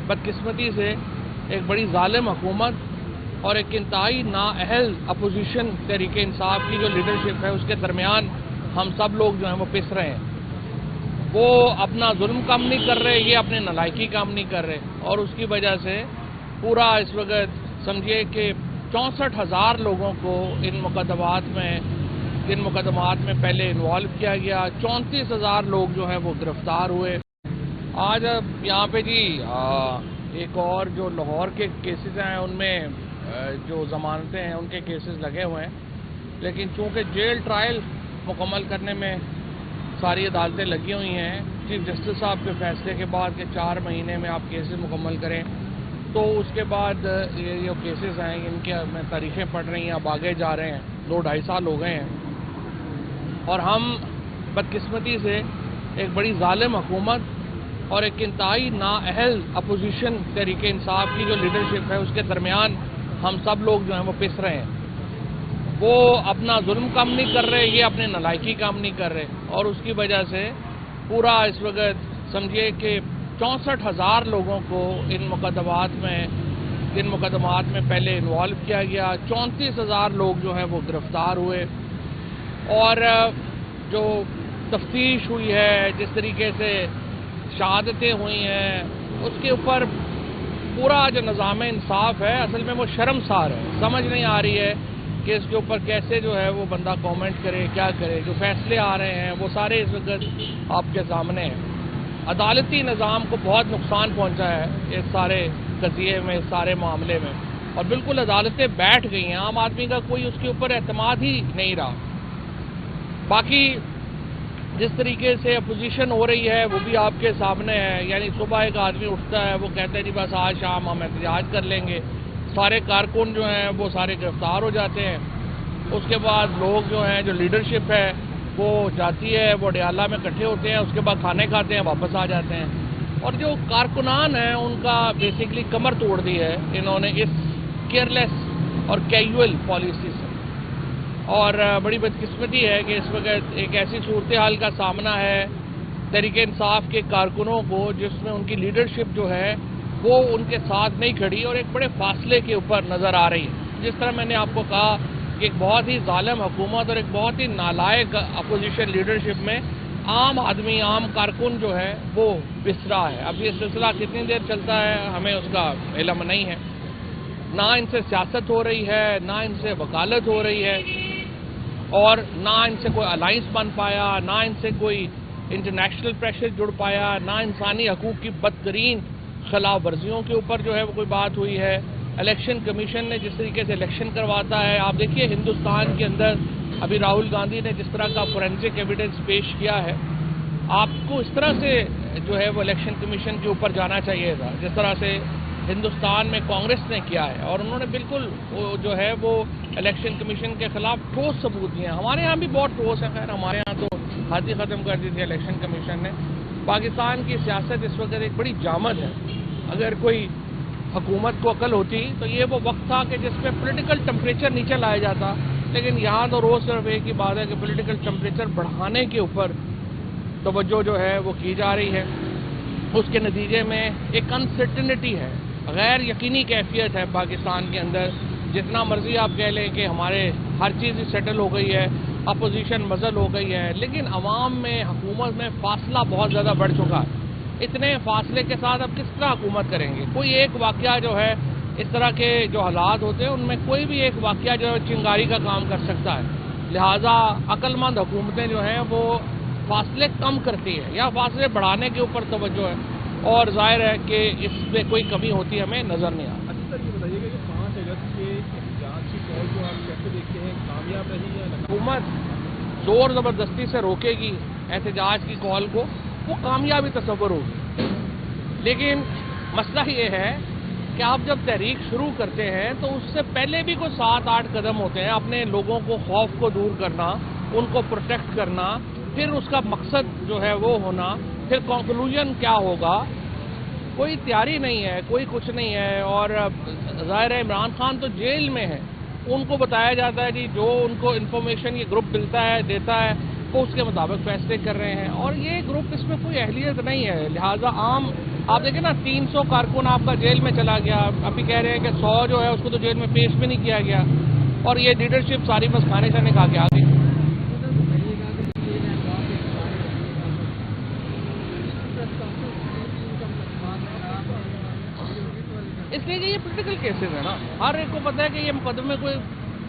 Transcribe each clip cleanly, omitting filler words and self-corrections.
بدقسمتی سے ایک بڑی ظالم حکومت اور ایک انتہائی نااہل اپوزیشن تحریک انصاف کی جو لیڈرشپ ہے اس کے درمیان ہم سب لوگ جو ہیں وہ پس رہے ہیں۔ وہ اپنا ظلم کم نہیں کر رہے، یہ اپنے نالائکی کام نہیں کر رہے، اور اس کی وجہ سے پورا اس وقت سمجھیے کہ 64,000 لوگوں کو ان مقدمات میں پہلے انوالو کیا گیا، 34,000 لوگ جو ہیں وہ گرفتار ہوئے۔ آج یہاں پہ جی ایک اور جو لاہور کے کیسز ہیں ان میں جو ضمانتیں ہیں ان کے کیسز لگے ہوئے ہیں، لیکن چونکہ جیل ٹرائل مکمل کرنے میں ساری عدالتیں لگی ہوئی ہیں، چیف جسٹس صاحب کے فیصلے کے بعد کہ 4 مہینے میں آپ کیسز مکمل کریں، تو اس کے بعد یہ جو کیسز ہیں ان کے میں تاریخیں پڑھ رہی ہیں، اب آگے جا رہے ہیں، 2-2.5 سال ہو گئے ہیں، اور ہم بدقسمتی سے ایک بڑی ظالم حکومت اور ایک انتہائی نااہل اپوزیشن تحریک انصاف کی جو لیڈرشپ ہے اس کے درمیان ہم سب لوگ جو ہیں وہ پس رہے ہیں۔ وہ اپنا ظلم کم نہیں کر رہے، یہ اپنے نالائکی کام نہیں کر رہے، اور اس کی وجہ سے پورا اس وقت سمجھیے کہ 64,000 لوگوں کو ان مقدمات میں پہلے انوالو کیا گیا، 34,000 لوگ جو ہیں وہ گرفتار ہوئے، اور جو تفتیش ہوئی ہے، جس طریقے سے شہادتیں ہوئی ہیں، اس کے اوپر پورا جو نظام انصاف ہے اصل میں وہ شرمسار ہے، سمجھ نہیں آ رہی ہے کہ اس کے اوپر کیسے جو ہے وہ بندہ کامنٹ کرے، کیا کرے۔ جو فیصلے آ رہے ہیں وہ سارے اس وقت آپ کے سامنے ہیں۔ عدالتی نظام کو بہت نقصان پہنچا ہے اس سارے قضیے میں، اس سارے معاملے میں، اور بالکل عدالتیں بیٹھ گئی ہیں، عام آدمی کا کوئی اس کے اوپر اعتماد ہی نہیں رہا۔ باقی جس طریقے سے اپوزیشن ہو رہی ہے وہ بھی آپ کے سامنے ہے، یعنی صبح ایک آدمی اٹھتا ہے، وہ کہتا ہے جی بس آج شام ہم احتجاج کر لیں گے، سارے کارکن جو ہیں وہ سارے گرفتار ہو جاتے ہیں، اس کے بعد لوگ جو ہیں جو لیڈرشپ ہے وہ جاتی ہے، وہ ڈیالہ میں اکٹھے ہوتے ہیں، اس کے بعد کھانے کھاتے ہیں، واپس آ جاتے ہیں، اور جو کارکنان ہیں ان کا بیسیکلی کمر توڑ دی ہے انہوں نے اس کیئرلیس اور کیجول پالیسی سے۔ اور بڑی بدقسمتی ہے کہ اس وقت ایک ایسی صورتحال کا سامنا ہے تحریک انصاف کے کارکنوں کو جس میں ان کی لیڈرشپ جو ہے وہ ان کے ساتھ نہیں کھڑی، اور ایک بڑے فاصلے کے اوپر نظر آ رہی ہے۔ جس طرح میں نے آپ کو کہا کہ ایک بہت ہی ظالم حکومت اور ایک بہت ہی نالائق اپوزیشن لیڈرشپ میں عام آدمی، عام کارکن جو ہے وہ پس رہا ہے۔ اب یہ سلسلہ کتنی دیر چلتا ہے ہمیں اس کا علم نہیں ہے، نہ ان سے سیاست ہو رہی ہے، نہ ان سے وکالت ہو رہی ہے، اور نہ ان سے کوئی الائنس بن پایا، نہ ان سے کوئی انٹرنیشنل پریشر جڑ پایا، نہ انسانی حقوق کی بدترین خلاف ورزیوں کے اوپر جو ہے وہ کوئی بات ہوئی ہے۔ الیکشن کمیشن نے جس طریقے سے الیکشن کرواتا ہے، آپ دیکھیے ہندوستان کے اندر ابھی راہل گاندھی نے جس طرح کا فورینسک ایویڈنس پیش کیا ہے، آپ کو اس طرح سے جو ہے وہ الیکشن کمیشن کے اوپر جانا چاہیے تھا جس طرح سے ہندوستان میں کانگریس نے کیا ہے، اور انہوں نے بالکل جو ہے وہ الیکشن کمیشن کے خلاف ٹھوس ثبوت دیے ہیں۔ ہمارے ہاں بھی بہت ٹھوس ہے، خیر ہمارے ہاں تو حد ہی ختم کر دی تھی الیکشن کمیشن نے۔ پاکستان کی سیاست اس وقت ایک بڑی جامد ہے، اگر کوئی حکومت کو عقل ہوتی تو یہ وہ وقت تھا کہ جس میں پولیٹیکل ٹمپریچر نیچے لایا جاتا، لیکن یہاں تو روز صرف ایک ہی بات ہے کہ پولیٹیکل ٹمپریچر بڑھانے کے اوپر توجہ جو ہے وہ کی جا رہی ہے۔ اس کے نتیجے میں ایک انسرٹنٹی ہے، غیر یقینی کیفیت ہے پاکستان کے اندر۔ جتنا مرضی آپ کہہ لیں کہ ہمارے ہر چیز سیٹل ہو گئی ہے، اپوزیشن مزل ہو گئی ہے، لیکن عوام میں، حکومت میں فاصلہ بہت زیادہ بڑھ چکا ہے۔ اتنے فاصلے کے ساتھ اب کس طرح حکومت کریں گے؟ کوئی ایک واقعہ جو ہے، اس طرح کے جو حالات ہوتے ہیں ان میں کوئی بھی ایک واقعہ جو ہے چنگاری کا کام کر سکتا ہے، لہٰذا عقل مند حکومتیں جو ہیں وہ فاصلے کم کرتی ہیں یا فاصلے بڑھانے کے اوپر توجہ ہے، اور ظاہر ہے کہ اس میں کوئی کمی ہوتی ہمیں نظر نہیں آتی۔ اچھا سر، یہ بتائیے گا کہ 5 اگست کے احتجاج کی کال کو آپ کیسے دیکھتے ہیں، کامیاب رہی یا ناکام؟ حکومت زور زبردستی سے روکے گی احتجاج کی کال کو، وہ کامیابی تصور ہوگی، لیکن مسئلہ یہ ہے کہ آپ جب تحریک شروع کرتے ہیں تو اس سے پہلے بھی کوئی 7-8 قدم ہوتے ہیں، اپنے لوگوں کو خوف کو دور کرنا، ان کو پروٹیکٹ کرنا، پھر اس کا مقصد جو ہے وہ ہونا، پھر کنکلوژن کیا ہوگا، کوئی تیاری نہیں ہے، کوئی کچھ نہیں ہے۔ اور ظاہر ہے عمران خان تو جیل میں ہے، ان کو بتایا جاتا ہے جی جو ان کو انفارمیشن یہ گروپ ملتا ہے دیتا ہے وہ اس کے مطابق فیصلے کر رہے ہیں، اور یہ گروپ اس میں کوئی اہلیت نہیں ہے، لہٰذا عام آپ دیکھیں نا 300 کارکن آپ کا جیل میں چلا گیا، ابھی کہہ رہے ہیں کہ 100 جو ہے اس کو تو جیل میں پیش بھی نہیں کیا گیا، اور یہ لیڈرشپ ساری بس کھانے شانے کھا کے آ گئی۔ اس لیے کہ یہ پولیٹیکل کیسز ہے نا، ہر ایک کو پتہ ہے کہ یہ مقدمے کوئی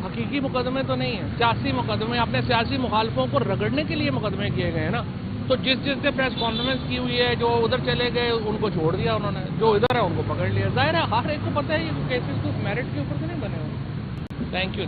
حقیقی مقدمے تو نہیں ہیں، سیاسی مقدمے، اپنے سیاسی مخالفوں کو رگڑنے کے لیے مقدمے کیے گئے ہیں نا۔ تو جس نے پریس کانفرنس کی ہوئی ہے، جو ادھر چلے گئے ان کو چھوڑ دیا انہوں نے، جو ادھر ہے ان کو پکڑ لیا۔ ظاہر ہے ہر ایک کو پتہ ہے یہ کیسز تو میرٹ کے اوپر تو نہیں بنے ہوئے۔ Thank you.